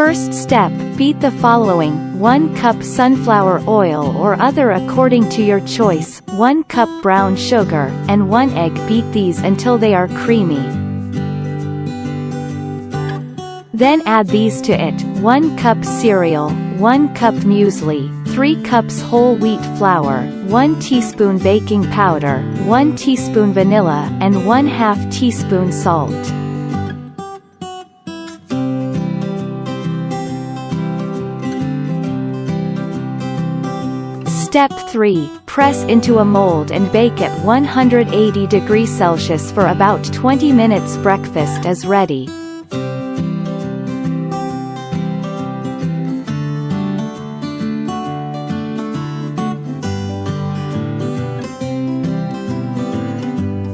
First step, beat the following: 1 cup sunflower oil or other according to your choice, 1 cup brown sugar, and 1 egg. Beat these until they are creamy. Then add these to it: 1 cup cereal, 1 cup muesli, 3 cups whole wheat flour, 1 teaspoon baking powder, 1 teaspoon vanilla, and 1/2 teaspoon salt. Step 3. Press into a mold and bake at 180 degrees Celsius for about 20 minutes. Breakfast is ready.